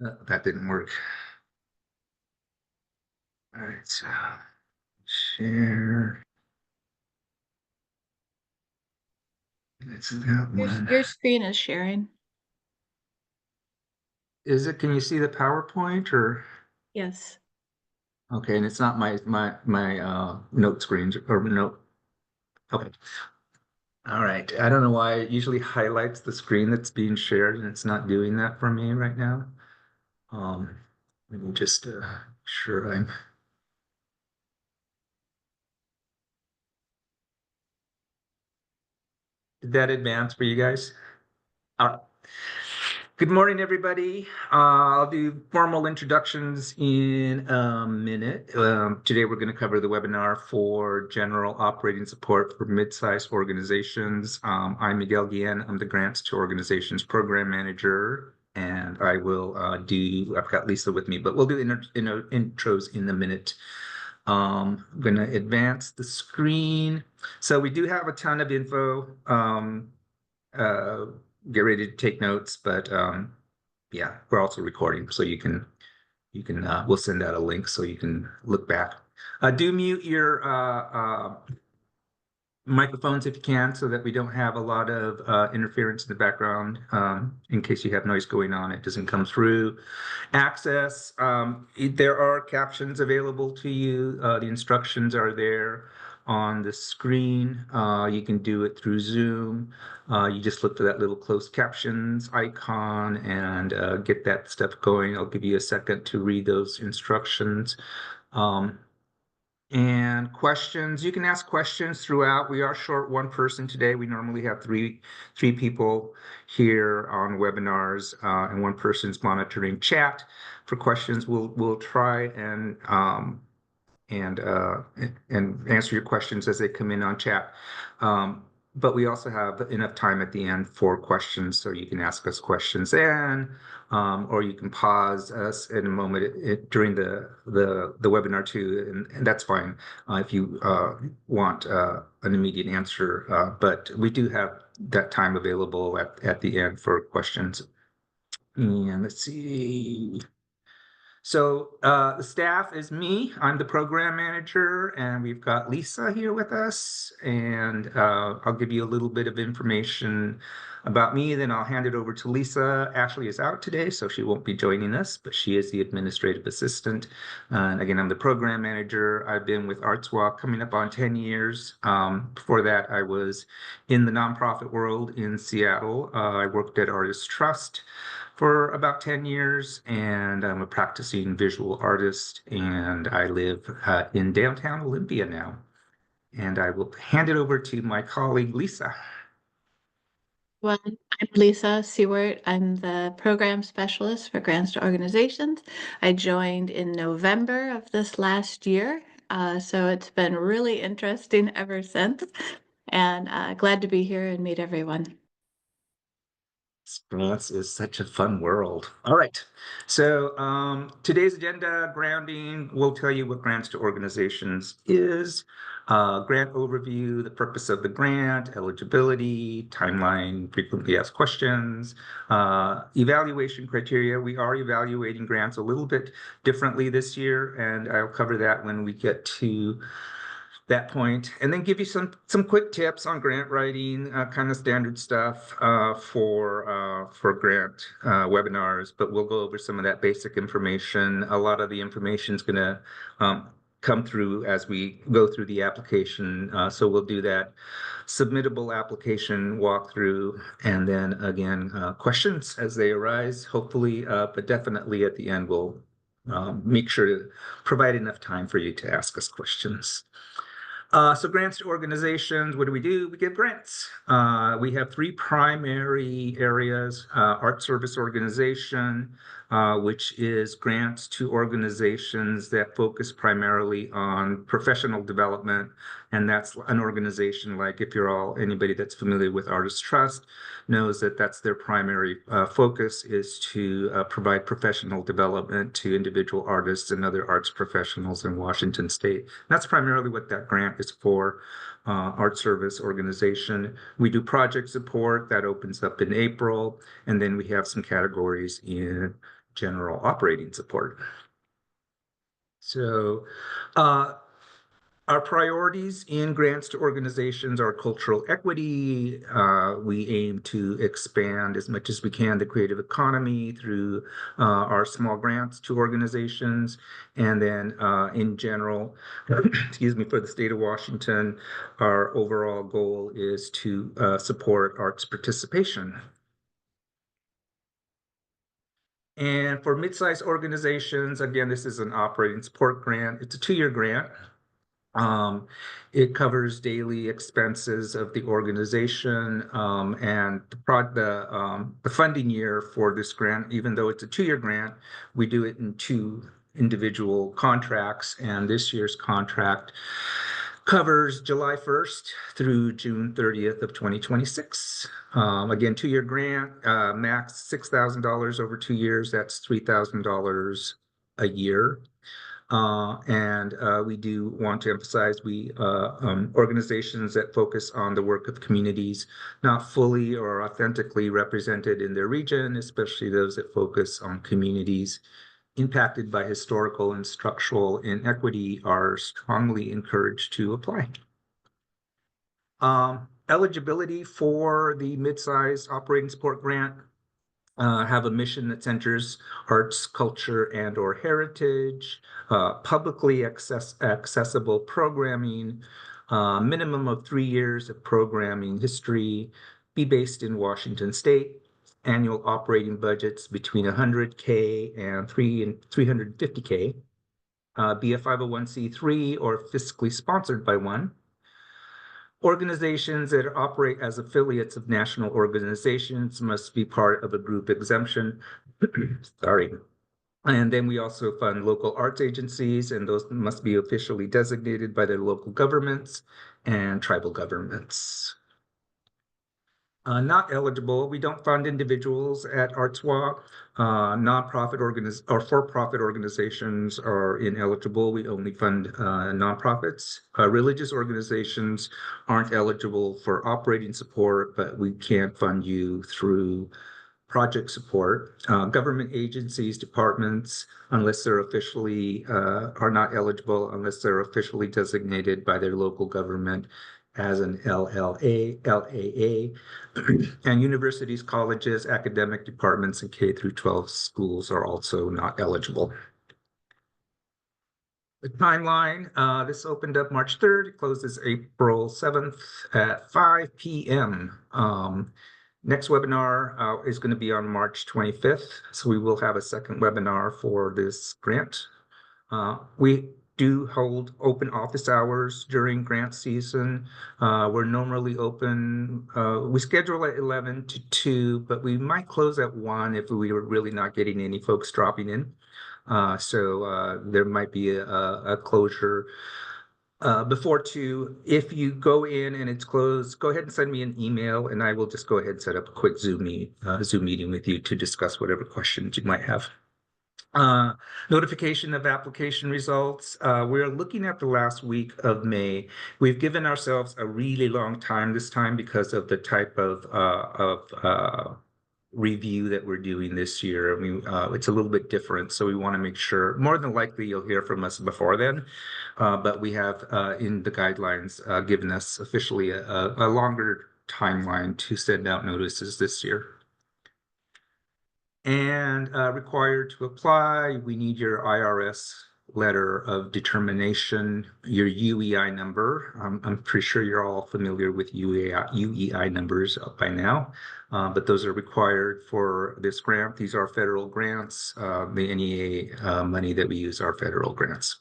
That didn't work. All right, so share. It's that one. Your screen is sharing. Is it? Can you see the PowerPoint or? Yes. Okay, and it's not my note screens or note. Okay. All right. I don't know why it usually highlights the screen that's being shared, and it's not doing that for me right now. Um, Let me just sure I'm. Did that advance for you guys? All right. Good morning, everybody. I'll do formal introductions in a minute. Today, we're going to cover the webinar for general operating support for mid-sized organizations. I'm Miguel Guillen. I'm the Grants to Organizations Program Manager, and I've got Lisa with me, but we'll do intros in a minute. I'm going to advance the screen. So we do have a ton of info. Uh, get ready to take notes, but yeah, we're also recording, so you can we'll send out a link so you can look back. Do mute your microphones if you can, so that we don't have a lot of interference in the background. In case you have noise going on, it doesn't come through. Access, there are captions available to you. The instructions are there on the screen. You can do it through Zoom. You just look for that little closed captions icon and get that stuff going. I'll give you a second to read those instructions. And questions, you can ask questions throughout. We are short one person today. We normally have three people here on webinars, and one person's monitoring chat for questions. We'll try and answer your questions as they come in on chat. But we also have enough time at the end for questions, so you can ask us questions then, or you can pause us in a moment during the webinar too, and that's fine if you want an immediate answer. But we do have that time available at the end for questions. And let's see. So the staff is me. I'm the program manager, and we've got Lisa here with us. And I'll give you a little bit of information about me, then I'll hand it over to Lisa. Ashley is out today, so she won't be joining us, but she is the administrative assistant. And again, I'm the program manager. I've been with ArtsWalk coming up on 10 years. Before that, I was in the nonprofit world in Seattle. I worked at Artist Trust for about 10 years, and I'm a practicing visual artist, and I live in downtown Olympia now. And I will hand it over to my colleague, Lisa. Well, I'm Lisa Seward. I'm the program specialist for grants to organizations. I joined in November of this last year, so it's been really interesting ever since, and glad to be here and meet everyone. Grants is such a fun world. All right. So today's agenda grounding will tell you what grants to organizations is, grant overview, the purpose of the grant, eligibility, timeline, frequently asked questions, evaluation criteria. We are evaluating grants a little bit differently this year, and I'll cover that when we get to that point, and then give you some quick tips on grant writing, kind of standard stuff for grant webinars. But we'll go over some of that basic information. A lot of the information is going to come through as we go through the application. So we'll do that submittable application walkthrough, and then again questions as they arise, hopefully, but definitely at the end we'll make sure to provide enough time for you to ask us questions. So grants to organizations, what do? We give grants. We have three primary areas: art service organization, which is grants to organizations that focus primarily on professional development. And that's an organization like, if anybody that's familiar with Artist Trust knows that that's their primary focus, is to provide professional development to individual artists and other arts professionals in Washington State. That's primarily what that grant is for. Art service organization. We do project support that opens up in April, and then we have some categories in general operating support. So, uh, our priorities in grants to organizations are cultural equity. We aim to expand as much as we can the creative economy through our small grants to organizations. And then in general, excuse me, for the state of Washington, our overall goal is to support arts participation. And for mid-sized organizations, again, this is an operating support grant. It's a 2-year grant. Um, it covers daily expenses of the organization, and the funding year for this grant, even though it's a 2-year grant, we do it in 2 individual contracts, and this year's contract covers July 1st through June 30th of 2026. Again, 2-year grant, max $6,000 over 2 years. That's $3,000 a year. And we do want to emphasize organizations that focus on the work of communities not fully or authentically represented in their region, especially those that focus on communities impacted by historical and structural inequity, are strongly encouraged to apply. Eligibility for the mid-sized operating support grant have a mission that centers arts, culture, and/or heritage, publicly accessible programming, minimum of 3 years of programming history, be based in Washington State, annual operating budgets between 100K and 350K, be a 501c3 or fiscally sponsored by one. Organizations that operate as affiliates of national organizations must be part of a group exemption. Sorry. And then we also fund local arts agencies, and those must be officially designated by their local governments and tribal governments. Not eligible. We don't fund individuals at ArtsWA. Nonprofit or for-profit organizations are ineligible. We only fund nonprofits. Religious organizations aren't eligible for operating support, but we can fund you through project support. Government agencies, departments, unless they're officially are not eligible unless they're officially designated by their local government as an LAA, and universities, colleges, academic departments, and K through 12 schools are also not eligible. The timeline, this opened up March 3rd, it closes April 7th at 5 p.m. Next webinar is going to be on March 25th, so we will have a second webinar for this grant. We do hold open office hours during grant season. We're normally open, we schedule at 11 to 2, but we might close at 1 if we were really not getting any folks dropping in. So there might be a closure before 2. If you go in and it's closed, go ahead and send me an email, and I will just go ahead and set up a quick Zoom meeting with you to discuss whatever questions you might have. Notification of application results. We're looking at the last week of May. We've given ourselves a really long time this time because of the type of review that we're doing this year. I mean, it's a little bit different, so we want to make sure. More than likely, you'll hear from us before then, but we have in the guidelines given us officially a longer timeline to send out notices this year. And required to apply, we need your IRS letter of determination, your UEI number. I'm pretty sure you're all familiar with UEI numbers by now, but those are required for this grant. These are federal grants. The NEA money that we use are federal grants.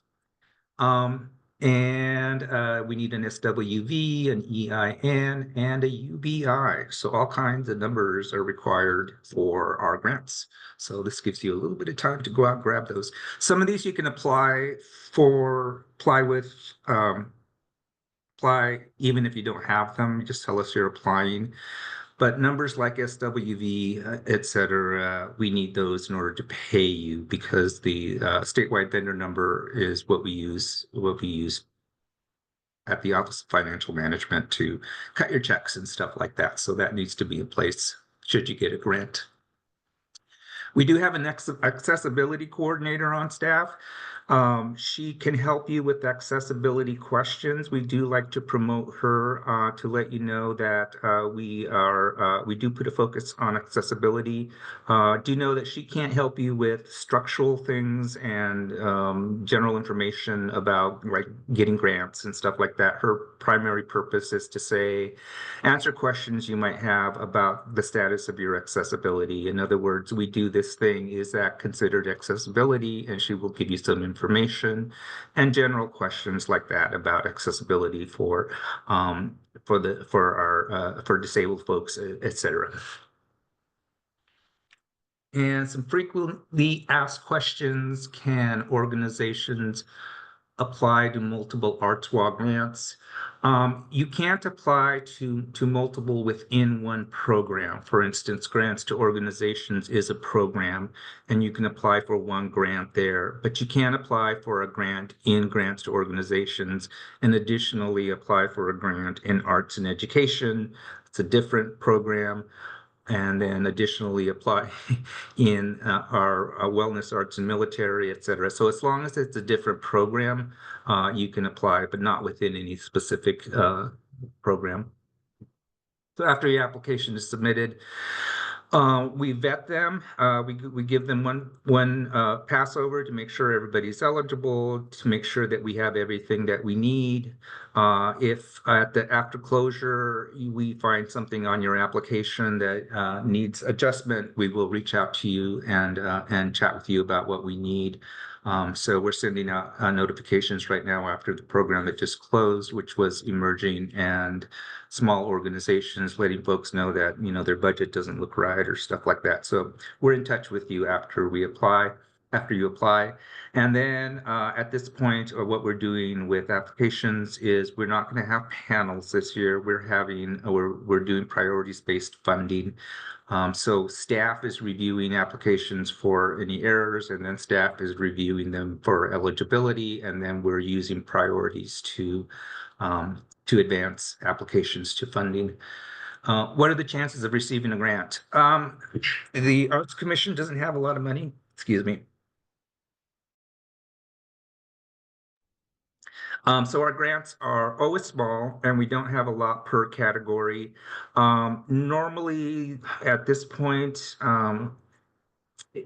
And we need an SWV, an EIN, and a UBI. So all kinds of numbers are required for our grants. So this gives you a little bit of time to go out and grab those. Some of these you can apply even if you don't have them. Just tell us you're applying. But numbers like SWV, et cetera, we need those in order to pay you because the statewide vendor number is what we use at the Office of Financial Management to cut your checks and stuff like that. So that needs to be in place should you get a grant. We do have an accessibility coordinator on staff. She can help you with accessibility questions. We do like to promote her to let you know that we do put a focus on accessibility. Do know that she can't help you with structural things and general information about like getting grants and stuff like that. Her primary purpose is to say, answer questions you might have about the status of your accessibility. In other words, we do this thing, is that considered accessibility? And she will give you some information and general questions like that about accessibility for disabled folks, etc. And some frequently asked questions: can organizations apply to multiple Artois grants? You can't apply to multiple within one program. For instance, grants to organizations is a program, and you can apply for one grant there, but you can't apply for a grant in grants to organizations and additionally apply for a grant in arts and education. It's a different program, and then additionally apply in our wellness, arts, and military, et cetera. So as long as it's a different program, you can apply, but not within any specific program. So after your application is submitted, we vet them. We give them one pass over to make sure everybody's eligible, to make sure that we have everything that we need. If after closure we find something on your application that needs adjustment, we will reach out to you and chat with you about what we need. So we're sending out notifications right now after the program that just closed, which was emerging and small organizations, letting folks know that, their budget doesn't look right or stuff like that. So we're in touch with you after you apply. And then at this point, what we're doing with applications is we're not going to have panels this year. We're doing priorities-based funding. So staff is reviewing applications for any errors, and then staff is reviewing them for eligibility, and then we're using priorities to advance applications to funding. What are the chances of receiving a grant? The Arts Commission doesn't have a lot of money. Excuse me. So our grants are always small, and we don't have a lot per category. Normally, at this point,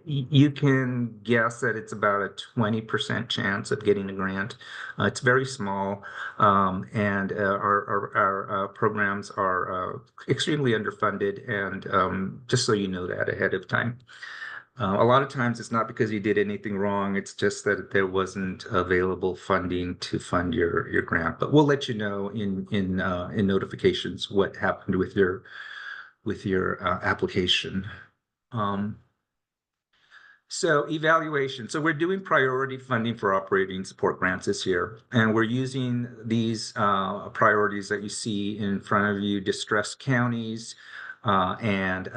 you can guess that it's about a 20% chance of getting a grant. It's very small, and our programs are extremely underfunded, and just so you know that ahead of time. A lot of times it's not because you did anything wrong, it's just that there wasn't available funding to fund your grant. But we'll let you know in notifications what happened with your application. Um, so evaluation. So we're doing priority funding for operating support grants this year, and we're using these priorities that you see in front of you: distressed counties and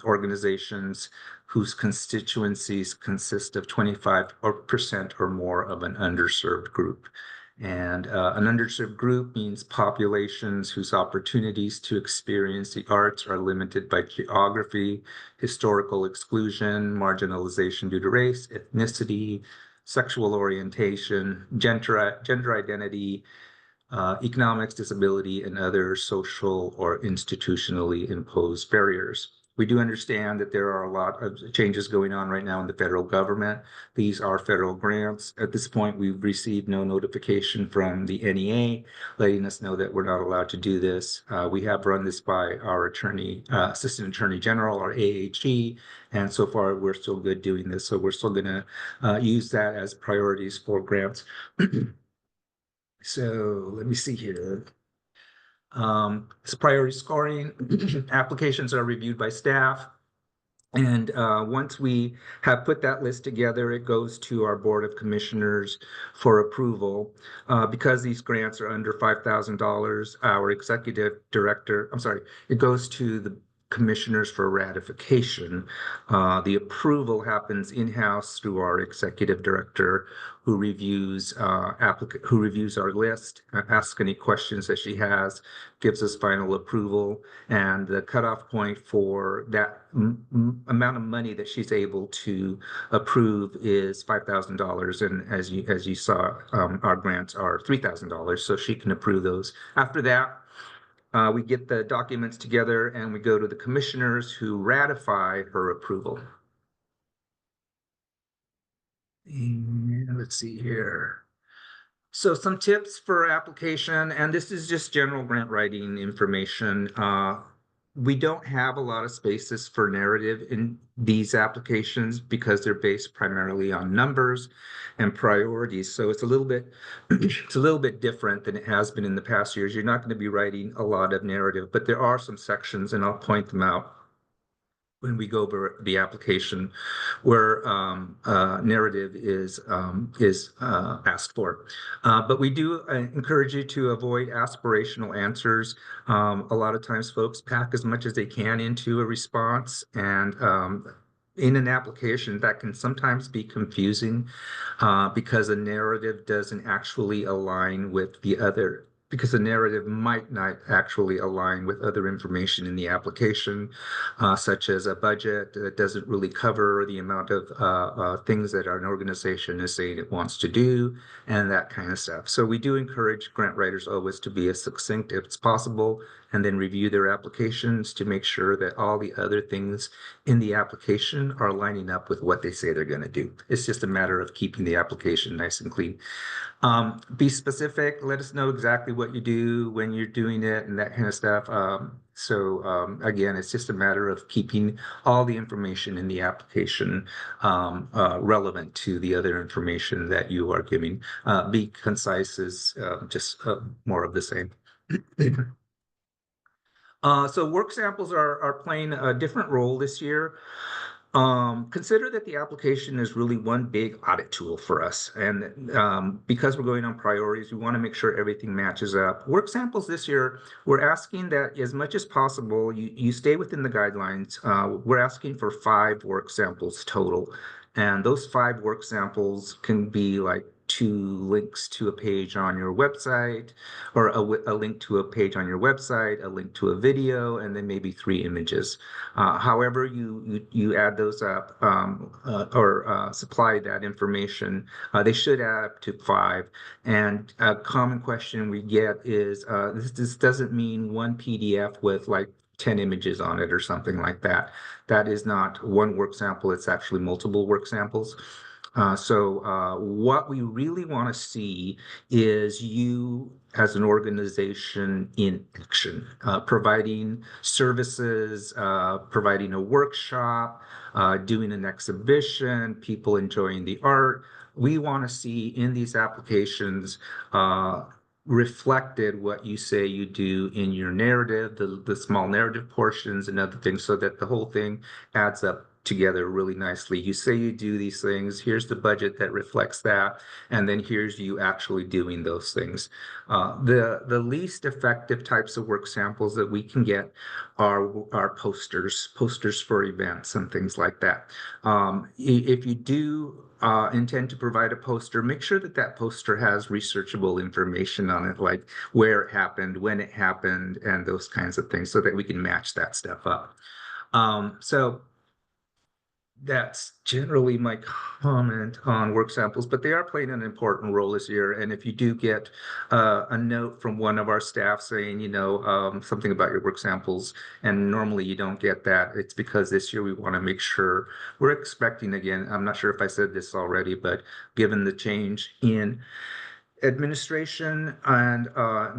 organizations whose constituencies consist of 25% or more of an underserved group. And an underserved group means populations whose opportunities to experience the arts are limited by geography, historical exclusion, marginalization due to race, ethnicity, sexual orientation, gender identity, economics, disability, and other social or institutionally imposed barriers. We do understand that there are a lot of changes going on right now in the federal government. These are federal grants. At this point, we've received no notification from the NEA letting us know that we're not allowed to do this. We have run this by our Assistant Attorney General, our AHG, and so far we're still good doing this. So we're still going to use that as priorities for grants. So let me see here. It's priority scoring. Applications are reviewed by staff. And once we have put that list together, it goes to our Board of Commissioners for approval. Because these grants are under $5,000, our executive director, I'm sorry, it goes to the commissioners for ratification. The approval happens in-house through our executive director, who reviews who reviews our list, asks any questions that she has, gives us final approval, and the cutoff point for that amount of money that she's able to approve is $5,000. And as you saw, our grants are $3,000, so she can approve those. After that, we get the documents together and we go to the commissioners who ratify her approval. And let's see here. So some tips for application, and this is just general grant writing information. We don't have a lot of spaces for narrative in these applications because they're based primarily on numbers and priorities. So it's a little bit it's a little bit different than it has been in the past years. You're not going to be writing a lot of narrative, but there are some sections, and I'll point them out when we go over the application, where narrative is asked for. But we do encourage you to avoid aspirational answers. A lot of times folks pack as much as they can into a response, and in an application that can sometimes be confusing because a narrative doesn't actually align with the other, because the narrative might not actually align with other information in the application, such as a budget that doesn't really cover the amount of things that an organization is saying it wants to do, and that kind of stuff. So we do encourage grant writers always to be as succinct if it's possible, and then review their applications to make sure that all the other things in the application are lining up with what they say they're going to do. It's just a matter of keeping the application nice and clean. Be specific. Let us know exactly what you do when you're doing it and that kind of stuff. Again, it's just a matter of keeping all the information in the application relevant to the other information that you are giving. Be concise is just more of the same. So work samples are playing a different role this year. Consider that the application is really one big audit tool for us. And because we're going on priorities, we want to make sure everything matches up. Work samples this year, we're asking that as much as possible, you stay within the guidelines. We're asking for 5 work samples total. And those 5 work samples can be like 2 links to a page on your website, or a link to a page on your website, a link to a video, and then maybe 3 images. However you add those up or supply that information, they should add up to 5. And a common question we get is, this doesn't mean one PDF with like 10 images on it or something like that. That is not one work sample, it's actually multiple work samples. What we really want to see is you as an organization in action, providing services, providing a workshop, doing an exhibition, people enjoying the art. We want to see in these applications reflected what you say you do in your narrative, the small narrative portions and other things, so that the whole thing adds up together really nicely. You say you do these things, here's the budget that reflects that, and then here's you actually doing those things. The least effective types of work samples that we can get are posters for events and things like that. If you do intend to provide a poster, make sure that that poster has researchable information on it, like where it happened, when it happened, and those kinds of things, so that we can match that stuff up. So that's generally my comment on work samples, but they are playing an important role this year. And if you do get a note from one of our staff saying, something about your work samples, and normally you don't get that, it's because this year we want to make sure we're expecting, again, I'm not sure if I said this already, but given the change in administration and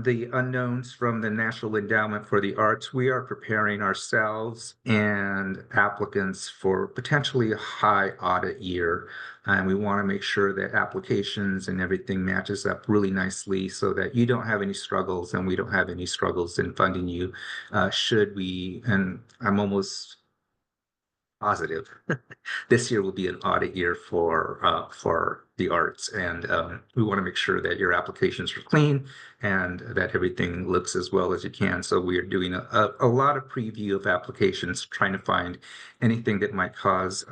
the unknowns from the National Endowment for the Arts, we are preparing ourselves and applicants for potentially a high audit year. And we want to make sure that applications and everything matches up really nicely, so that you don't have any struggles and we don't have any struggles in funding you should we, and positive. This year will be an audit year for the arts, and we want to make sure that your applications are clean and that everything looks as well as you can. So we are doing a lot of preview of applications, trying to find anything that might cause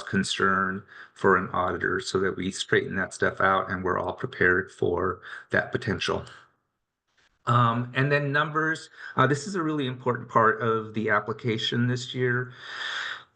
concern for an auditor, so that we straighten that stuff out and we're all prepared for that potential. And then numbers. This is a really important part of the application this year,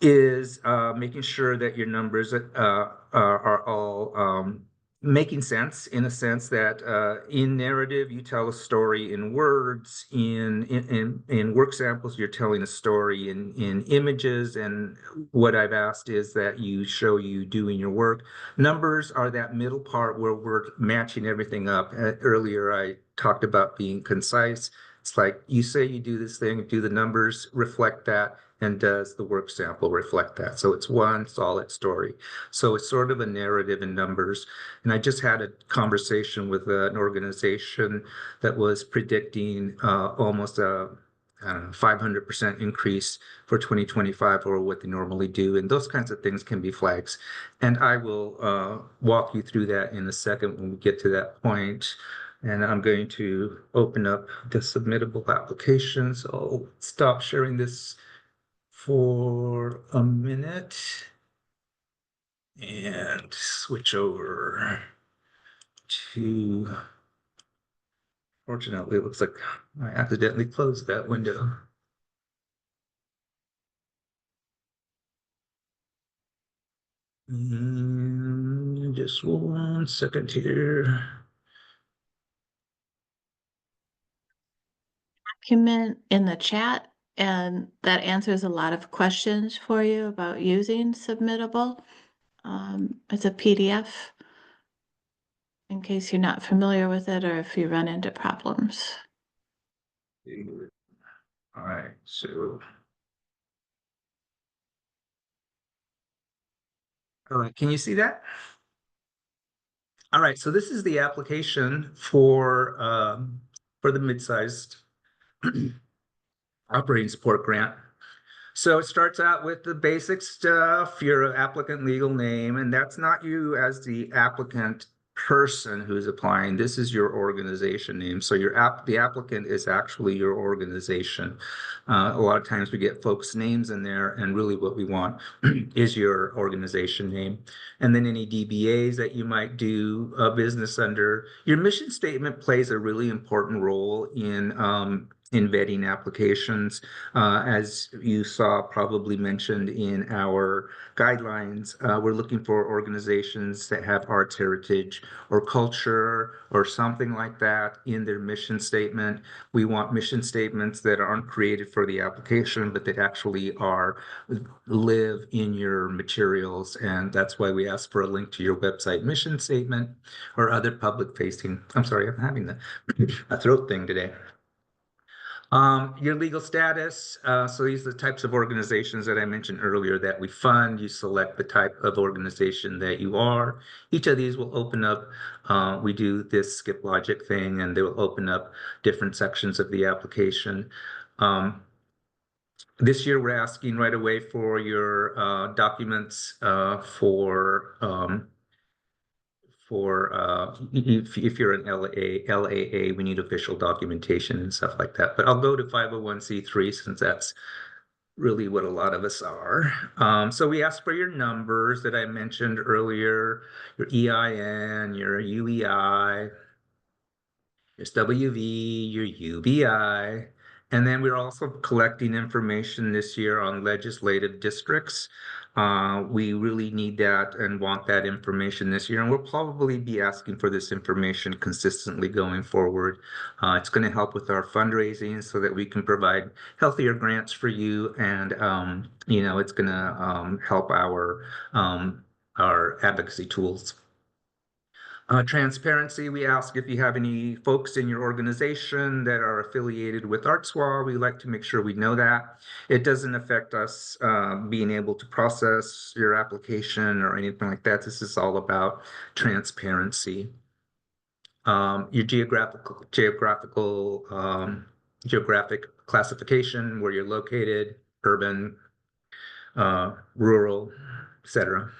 is making sure that your numbers are all making sense, in a sense that in narrative you tell a story in words, in work samples you're telling a story in images, and what I've asked is that you show you doing your work. Numbers are that middle part where we're matching everything up. Earlier I talked about being concise. It's like you say you do this thing, do the numbers reflect that, and does the work sample reflect that? So it's one solid story. So it's sort of a narrative in numbers. And I just had a conversation with an organization that was predicting almost a 500% increase for 2025 over what they normally do. And those kinds of things can be flags. And I will walk you through that in a second when we get to that point. And I'm going to open up the submittable application. So I'll stop sharing this for a minute and switch over to, fortunately, it looks like I accidentally closed that window. Just 1 second here. Document in the chat, and that answers a lot of questions for you about using Submittable. It's a PDF in case you're not familiar with it or if you run into problems. All right, so, all right, can you see that? All right, so this is the application for the mid-sized operating support grant. So it starts out with the basic stuff, your applicant legal name, and that's not you as the applicant person who's applying. This is your organization name. So the applicant is actually your organization. A lot of times we get folks' names in there, and really what we want is your organization name. And then any DBAs that you might do business under. Your mission statement plays a really important role in vetting applications. As you saw probably mentioned in our guidelines, we're looking for organizations that have arts heritage or culture or something like that in their mission statement. We want mission statements that aren't created for the application, but that actually live in your materials. And that's why we ask for a link to your website mission statement or other public facing. I'm sorry, I'm having a throat thing today. Your legal status. So these are the types of organizations that I mentioned earlier that we fund. You select the type of organization that you are. Each of these will open up. We do this skip logic thing, and they will open up different sections of the application. This year, we're asking right away for your documents if you're an LAA, we need official documentation and stuff like that. But I'll go to 501c3 since that's really what a lot of us are. So we ask for your numbers that I mentioned earlier, your EIN, your UEI, your WV, your UBI. And then we're also collecting information this year on legislative districts. We really need that and want that information this year, and we'll probably be asking for this information consistently going forward. It's going to help with our fundraising so that we can provide healthier grants for you, and it's going to help our advocacy tools. Transparency, we ask if you have any folks in your organization that are affiliated with ArtSWA. We like to make sure we know that. It doesn't affect us being able to process your application or anything like that. This is all about transparency. Your geographic classification, where you're located, urban, rural, etc.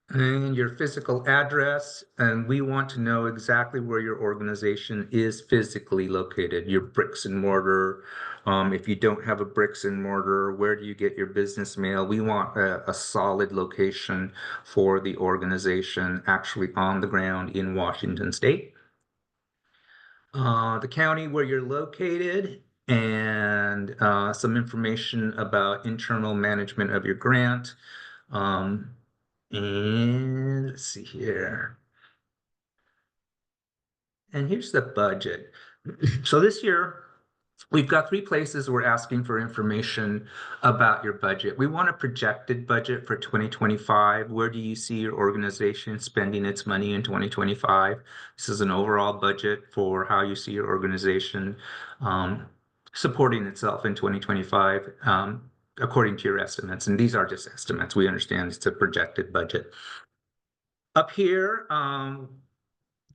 And your physical address, and we want to know exactly where your organization is physically located, your bricks and mortar. If you don't have a bricks and mortar, where do you get your business mail? We want a solid location for the organization actually on the ground in Washington State. The county where you're located, and some information about internal management of your grant. Um, and let's see here. And here's the budget. So this year, we've got three places we're asking for information about your budget. We want a projected budget for 2025. Where do you see your organization spending its money in 2025? This is an overall budget for how you see your organization um, supporting itself in 2025, according to your estimates. And these are just estimates. We understand it's a projected budget. Up here,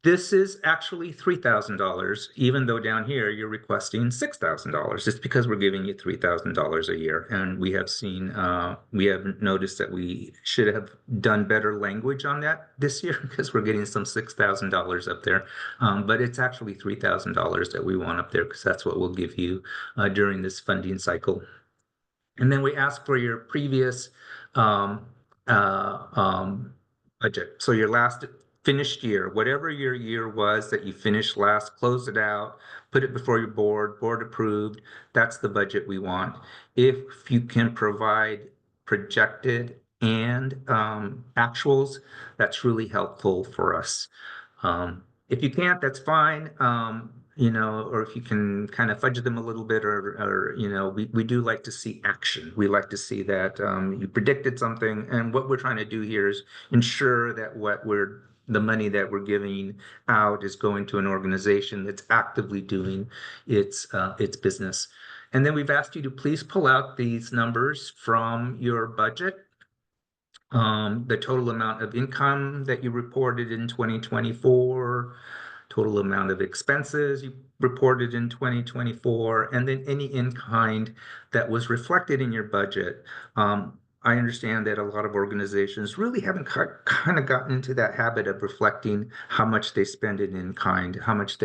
this is actually $3,000, even though down here you're requesting $6,000. It's because we're giving you $3,000 a year. And we have noticed that we should have done better language on that this year because we're getting some $6,000 up there. But it's actually $3,000 that we want up there because that's what we'll give you during this funding cycle. And then we ask for your previous um, uh, um, budget. So your last finished year, whatever your year was that you finished last, close it out, put it before your board approved. That's the budget we want. If you can provide projected and actuals, that's really helpful for us. If you can't, that's fine. Or if you can kind of fudge them a little bit, we do like to see action. We like to see that you predicted something. And what we're trying to do here is ensure that the money that we're giving out is going to an organization that's actively doing its business. And then we've asked you to please pull out these numbers from your budget. The total amount of income that you reported in 2024, total amount of expenses you reported in 2024, and then any in-kind that was reflected in your budget. I understand that a lot of organizations really haven't kind of gotten into that habit of reflecting how much they spend in kind, how much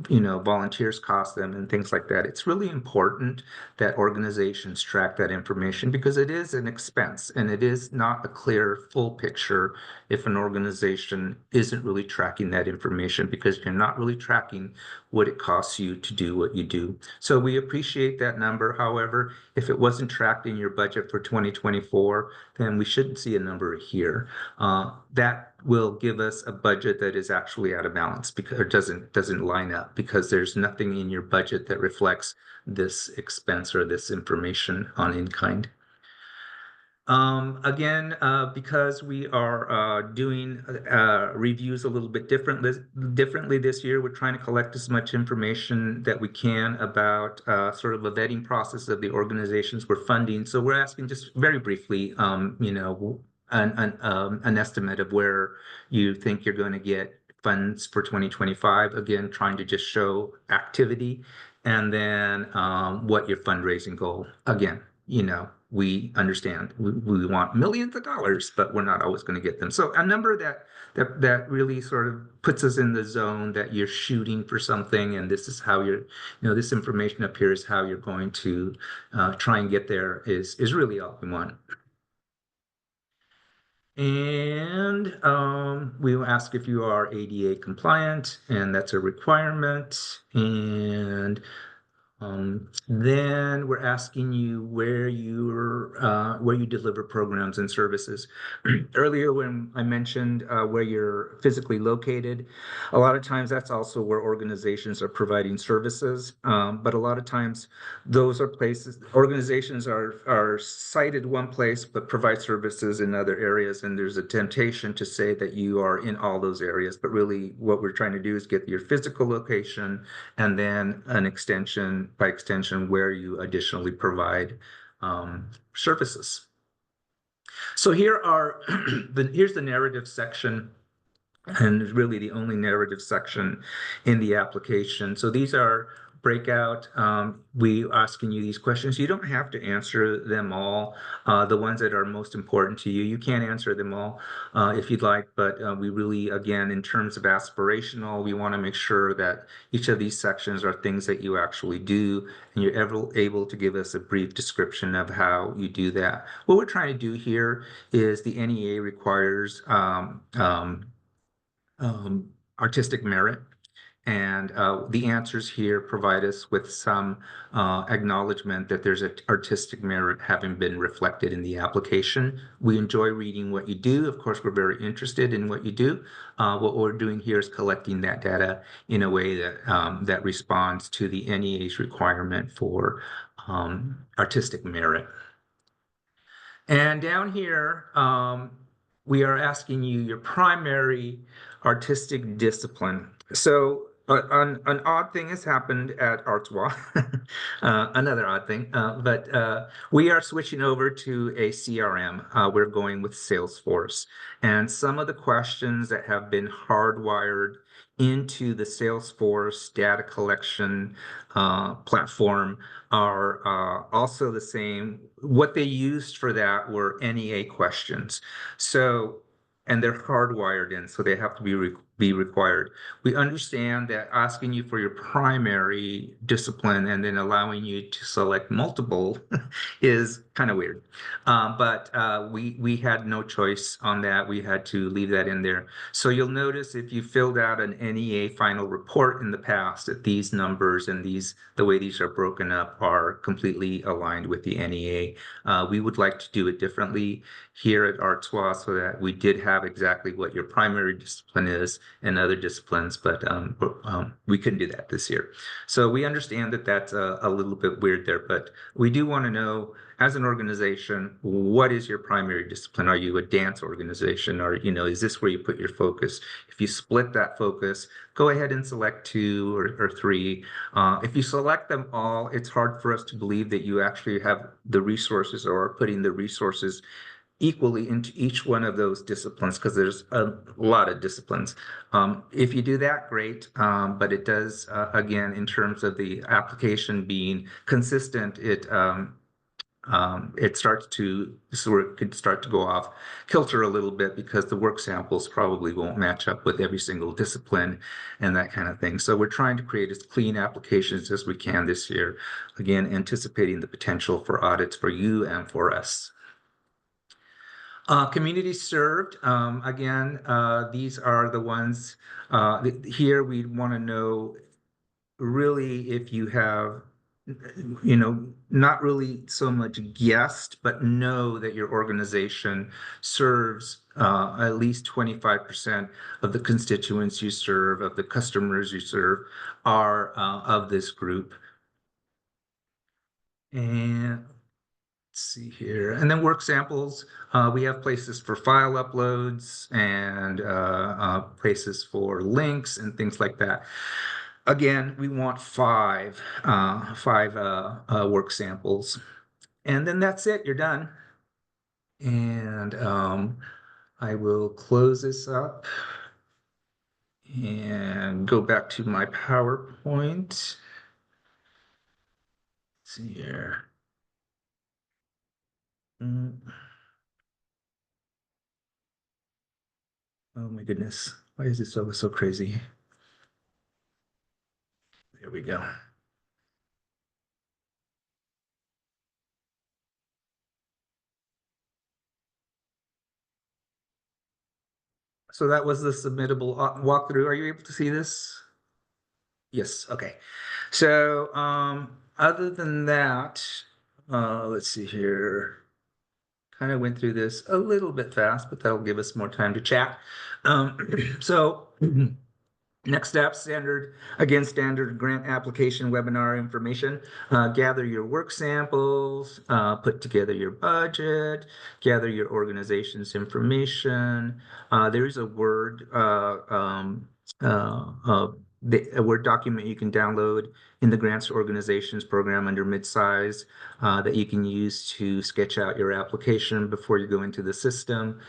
volunteers cost them and things like that. It's really important that organizations track that information because it is an expense and it is not a clear, full picture if an organization isn't really tracking that information because you're not really tracking what it costs you to do what you do. So we appreciate that number. However, if it wasn't tracked in your budget for 2024, then we shouldn't see a number here. That will give us a budget that is actually out of balance because it doesn't line up because there's nothing in your budget that reflects this expense or this information on in-kind. Again, because we are doing reviews a little bit differently this year, we're trying to collect as much information that we can about sort of a vetting process of the organizations we're funding. So we're asking just very briefly, an estimate of where you think you're going to get funds for 2025. Again, trying to just show activity and then what your fundraising goal. Again, we understand we want millions of dollars, but we're not always going to get them. So a number that really sort of puts us in the zone that you're shooting for something, and this is how this information up here is how you're going to try and get there is really all we want. And we will ask if you are ADA compliant, and that's a requirement. And then we're asking you where you deliver programs and services. Earlier, when I mentioned where you're physically located, a lot of times that's also where organizations are providing services. But a lot of times those are places organizations are sited one place but provide services in other areas, and there's a temptation to say that you are in all those areas. But really, what we're trying to do is get your physical location and then by extension, where you additionally provide services. So here's the narrative section, and really the only narrative section in the application. So these are breakout, we asking you these questions. You don't have to answer them all. The ones that are most important to you, you can answer them all if you'd like, but we really, again, in terms of aspirational, we want to make sure that each of these sections are things that you actually do, and you're able to give us a brief description of how you do that. What we're trying to do here is the NEA requires um, artistic merit. And the answers here provide us with some acknowledgement that there's an artistic merit having been reflected in the application. We enjoy reading what you do. Of course, we're very interested in what you do. What we're doing here is collecting that data in a way that responds to the NEA's requirement for artistic merit. And down here, we are asking you your primary artistic discipline. So an odd thing has happened at Artois, another odd thing, but we are switching over to a CRM. We're going with Salesforce. And some of the questions that have been hardwired into the Salesforce data collection platform are also the same. What they used for that were NEA questions. So, and they're hardwired in, so they have to be required. We understand that asking you for your primary discipline and then allowing you to select multiple is kind of weird. But we had no choice on that. We had to leave that in there. So you'll notice if you filled out an NEA final report in the past that these numbers and the way these are broken up are completely aligned with the NEA. We would like to do it differently here at Artois so that we did have exactly what your primary discipline is and other disciplines, but we couldn't do that this year. So we understand that that's a little bit weird there, but we do want to know as an organization, what is your primary discipline? Are you a dance organization? Or, is this where you put your focus? If you split that focus, go ahead and select two or three. If you select them all, it's hard for us to believe that you actually have the resources or are putting the resources equally into each one of those disciplines because there's a lot of disciplines. If you do that, great. But it does, again, in terms of the application being consistent, it starts to sort of could start to go off kilter a little bit because the work samples probably won't match up with every single discipline and that kind of thing. So we're trying to create as clean applications as we can this year, again, anticipating the potential for audits for you and for us. Community served, again, these are the ones here we want to know really if you have not really so much guessed, but know that your organization serves at least 25% of the constituents you serve, of the customers you serve, are of this group. And let's see here. And then work samples. We have places for file uploads and places for links and things like that. Again, we want five work samples. And then that's it, you're done. And I will close this up and go back to my PowerPoint. Let's see here. Oh my goodness. Why is this so crazy? There we go. So that was the submittable walkthrough. Are you able to see this? Yes, okay. So other than that, let's see here. Kind of went through this a little bit fast, but that'll give us more time to chat. So next step, standard grant application webinar information. Gather your work samples, put together your budget, gather your organization's information. There is a a Word document you can download in the Grants to Organizations program under Midsized that you can use to sketch out your application before you go into the system.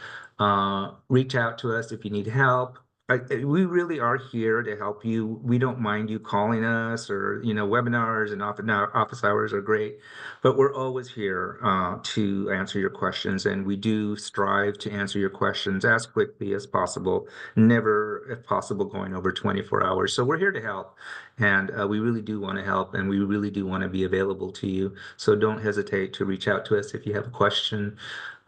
Reach out to us if you need help. we really are here to help you. We don't mind you calling us or, webinars and office hours are great, but we're always here to answer your questions. And we do strive to answer your questions as quickly as possible, never, if possible, going over 24 hours. So we're here to help. And we really do want to help and we really do want to be available to you. So don't hesitate to reach out to us if you have a question.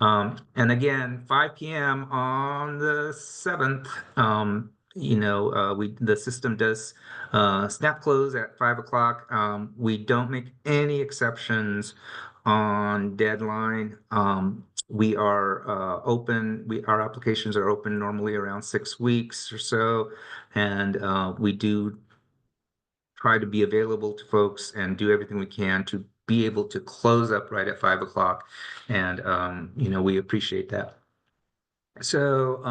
And again, 5 p.m. on the 7th, the system does snap close at 5 o'clock. We don't make any exceptions on deadline. We are open. Our applications are open normally around 6 weeks or so, and we do try to be available to folks and do everything we can to be able to close up right at 5 o'clock. And, we appreciate that. So,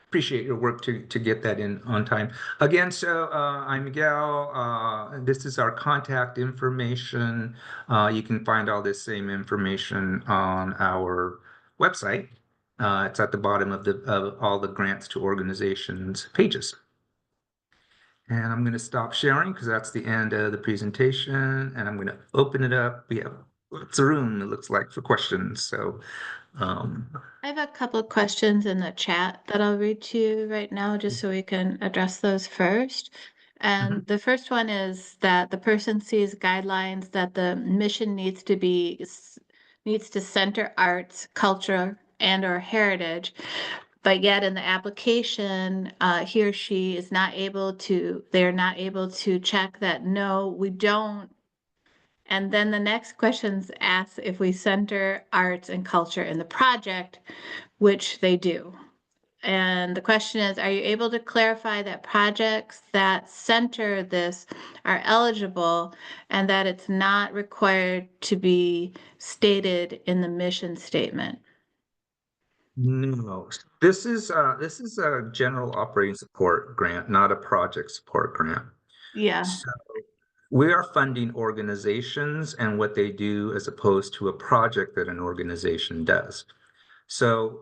appreciate your work to get that in on time. Again, so I'm Miguel. This is our contact information. You can find all this same information on our website. It's at the bottom of all the grants to organizations pages. And I'm going to stop sharing because that's the end of the presentation. And I'm going to open it up. We have lots of room, it looks like, for questions. So, um, I have a couple of questions in the chat that I'll read to you right now, just so we can address those first. mhm. And the first one is that the person sees guidelines that the mission needs to center arts, culture, and or heritage, but yet in the application, he or she is not able to, they're not able to check that, no, we don't. And then the next questions asks if we center arts and culture in the project, which they do. And the question is, are you able to clarify that projects that center this are eligible and that it's not required to be stated in the mission statement? No, this is a general operating support grant, not a project support grant. Yeah. So we are funding organizations and what they do as opposed to a project that an organization does. So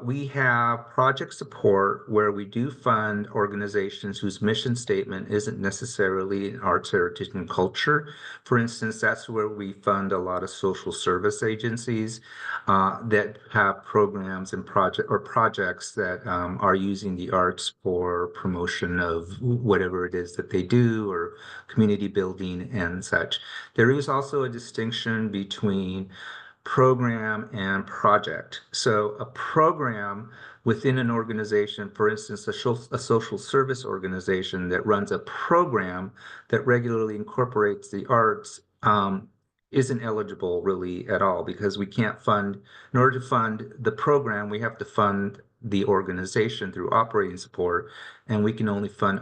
we have project support where we do fund organizations whose mission statement isn't necessarily arts, heritage, and culture. For instance, that's where we fund a lot of social service agencies that have programs and projects that are using the arts for promotion of whatever it is that they do or community building and such. There is also a distinction between program and project. So a program within an organization, for instance, a social service organization that runs a program that regularly incorporates the arts, isn't eligible really at all because we can't fund, in order to fund the program, we have to fund the organization through operating support, and we can only fund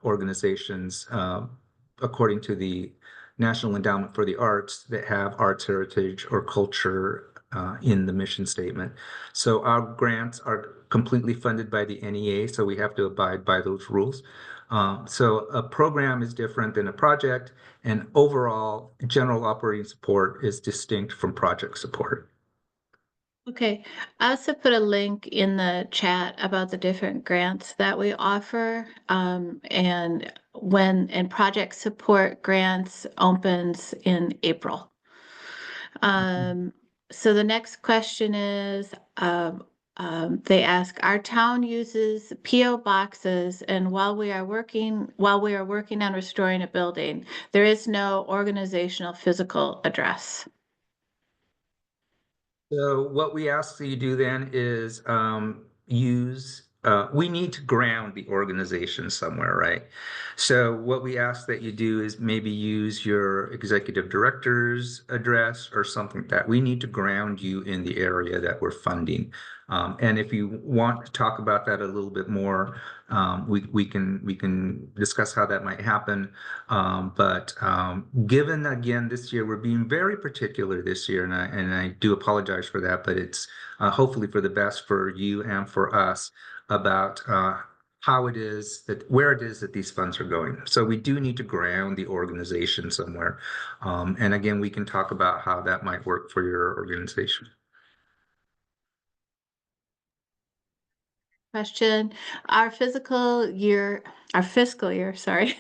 organizations according to the National Endowment for the Arts that have arts, heritage, or culture in the mission statement. So our grants are completely funded by the NEA, so we have to abide by those rules. So a program is different than a project, and overall, general operating support is distinct from project support. Okay, I also put a link in the chat about the different grants that we offer. And project support grants opens in April. Um, so the next question is, they ask, our town uses PO boxes, and while we are working on restoring a building, there is no organizational physical address. So what we ask that you do then is we need to ground the organization somewhere, right? So what we ask that you do is maybe use your executive director's address or something like that. We need to ground you in the area that we're funding. And if you want to talk about that a little bit more, we can discuss how that might happen. But given again this year, we're being very particular this year, and I do apologize for that, but it's hopefully for the best for you and for us about where it is that these funds are going. So we do need to ground the organization somewhere. And again, we can talk about how that might work for your organization. question. Our our fiscal year, sorry,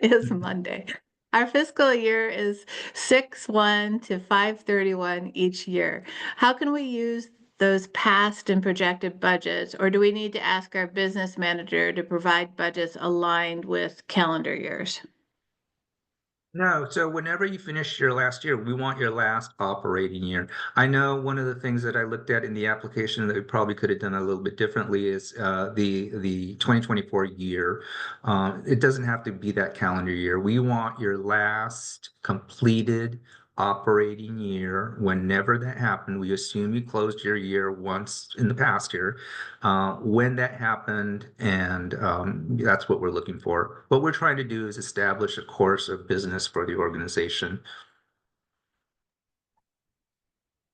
is Monday. Our fiscal year is 6/1 to 5/31 each year. How can we use those past and projected budgets, or do we need to ask our business manager to provide budgets aligned with calendar years? No, so whenever you finish your last year, we want your last operating year. I know one of the things that I looked at in the application that we probably could have done a little bit differently is the 2024 year. It doesn't have to be that calendar year. We want your last completed operating year. Whenever that happened, we assume you closed your year once in the past year, when that happened, and that's what we're looking for. What we're trying to do is establish a course of business for the organization.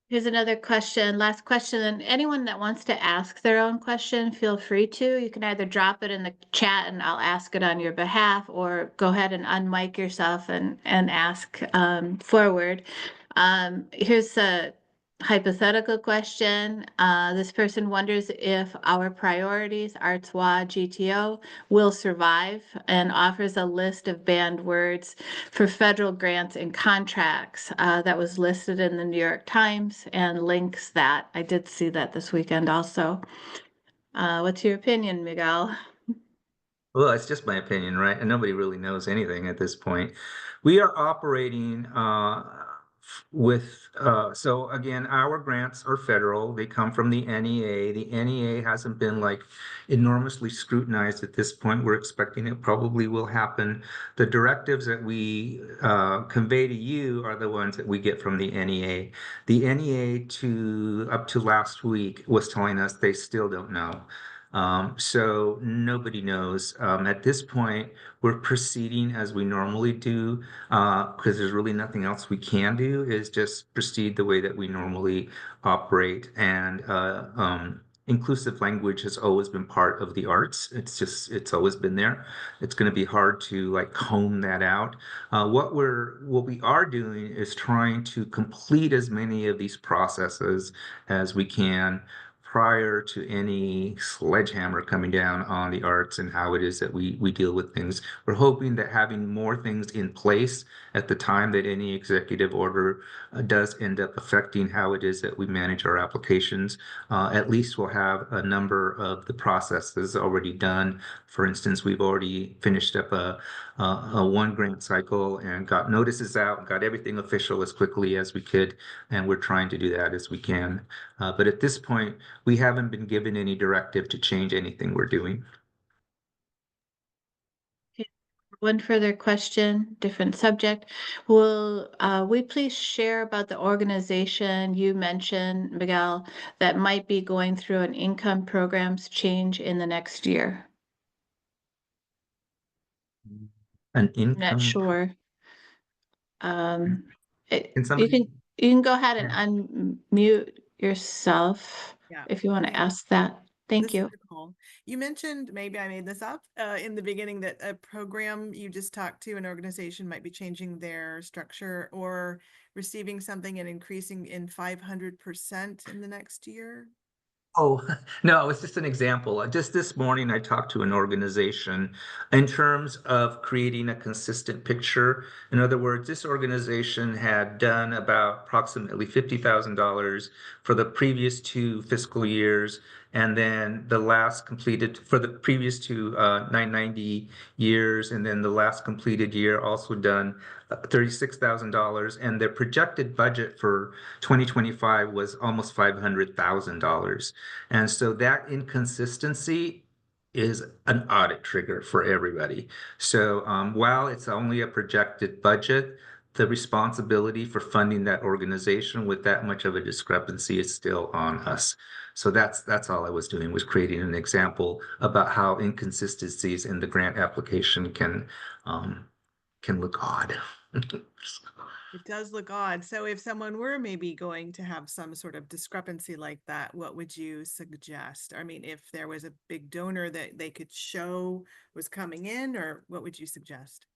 Here's another question, last question, and anyone that wants to ask their own question, feel free to. You can either drop it in the chat and I'll ask it on your behalf, or go ahead and unmic yourself and ask forward. Here's a hypothetical question. This person wonders if our priorities, Artois GTO, will survive, and offers a list of banned words for federal grants and contracts that was listed in the New York Times, and links that. I did see that this weekend also. What's your opinion, Miguel? Well, it's just my opinion, right? And nobody really knows anything at this point. We are operating so again, our grants are federal. They come from the NEA. The NEA hasn't been like enormously scrutinized at this point. We're expecting it probably will happen. The directives that we convey to you are the ones that we get from the NEA. The NEA to up to last week was telling us they still don't know. So nobody knows. At this point, we're proceeding as we normally do, because there's really nothing else we can do, is just proceed the way that we normally operate. And inclusive language has always been part of the arts. It's always been there. It's going to be hard to like comb that out. What we are doing is trying to complete as many of these processes as we can prior to any sledgehammer coming down on the arts and how it is that we deal with things. We're hoping that having more things in place at the time that any executive order does end up affecting how it is that we manage our applications, at least we'll have a number of the processes already done. For instance, we've already finished up a one grant cycle and got notices out, got everything official as quickly as we could, and we're trying to do that as we can. But at this point, we haven't been given any directive to change anything we're doing. Okay. One further question, different subject. Will we please share about the organization you mentioned, Miguel, that might be going through an income programs change in the next year? An I'm not income, sure. can You somebody? can go ahead and Yeah. unmute yourself Yeah. if you want to Hey, ask that. Thank this is you. Nicole. You mentioned, maybe I made this up, in the beginning, that a program you just talked to, an organization, might be changing their structure or receiving something and increasing in 500% in the next year. Oh, no, it's just an example. Just this morning, I talked to an organization in terms of creating a consistent picture. In other words, this organization had done about approximately $50,000 for the previous two fiscal years. And then the last completed for the previous two 990 years. And then the last completed year also done $36,000. And their projected budget for 2025 was almost $500,000. And so that inconsistency is an audit trigger for everybody. So while it's only a projected budget, the responsibility for funding that organization with that much of a discrepancy is still on us. So that's all I was doing, was creating an example about how inconsistencies in the grant application can look odd. It does look odd. So if someone were maybe going to have some sort of discrepancy like that, what would you suggest? I mean, if there was a big donor that they could show was coming in, or what would you suggest?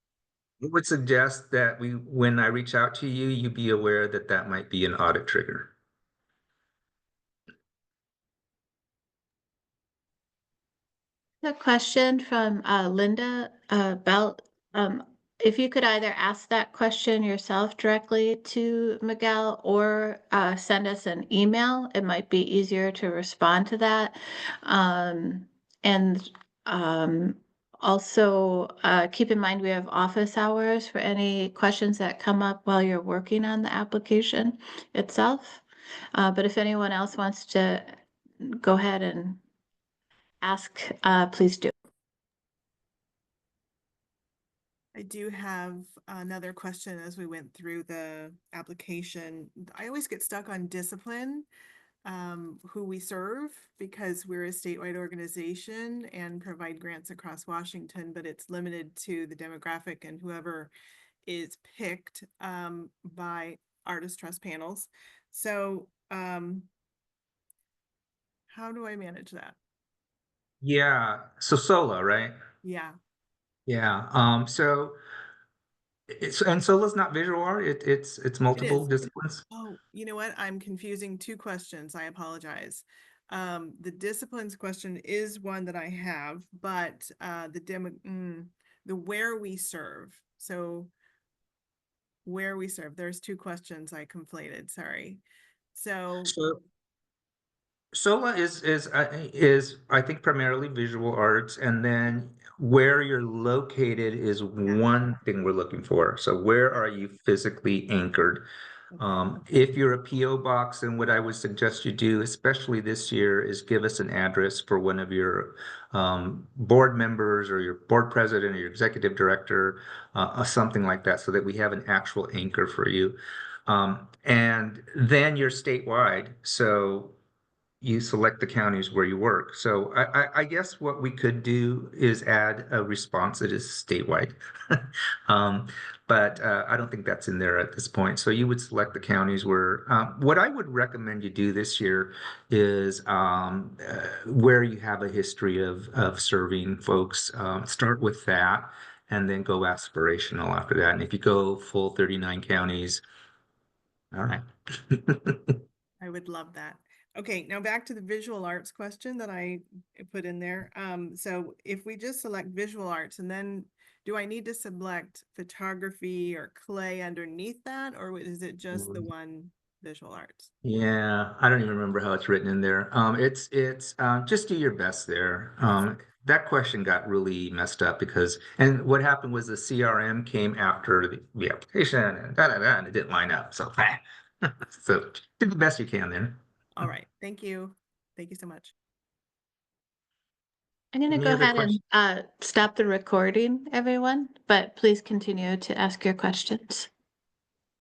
I would suggest that when I reach out to you, you be aware that that might be an audit trigger. A question from Linda Belt. If you could either ask that question yourself directly to Miguel or send us an email, it might be easier to respond to that. And also keep in mind we have office hours for any questions that come up while you're working on the application itself. But if anyone else wants to go ahead and ask, please do. I do have another question as we went through the application. I always get stuck on discipline, who we serve, because we're a statewide organization and provide grants across Washington, but it's limited to the demographic and whoever is picked by Artist Trust panels. So how do I manage that? Yeah. So SOLA, right? Yeah, Yeah. So and SOLA's not visual art. It's it multiple is. disciplines. Oh, you know what? I'm confusing two questions. I apologize. The disciplines question is one that I have, but the where we serve. So where we serve, there's two questions I conflated. Sorry. So So SOLA is I think primarily visual arts, and then where you're located is yeah, one thing we're looking for. So where yeah, are you physically anchored? okay, If you're a PO box, then what I would suggest you do, especially this year, is give us an address for one of your board members or your board president or your executive director, or something like that, so that we have an actual anchor for you. And then you're statewide, so you select the counties where you work. So I guess what we could do is add a response that is statewide. Um, but I don't think that's in there at this point. So you would select the counties where, what I would recommend you do this year is where you have a history of serving folks. Start with that and then go aspirational after that. And if you go full 39 counties, all right. I would love that. Okay, now back to the visual arts question that I put in there. So if we just select visual arts, and then do I need to select photography or clay underneath that, or is it just the one visual arts? Yeah, I don't even remember how it's written in there. It's just do your best there. Yes. That question got really messed up and what happened was the CRM came after the application and and it didn't line up. So, so do the best you can there. All right. Thank you. Thank you so much. I'm going to Any go other ahead questions? and stop the recording, everyone, but please continue to ask your questions.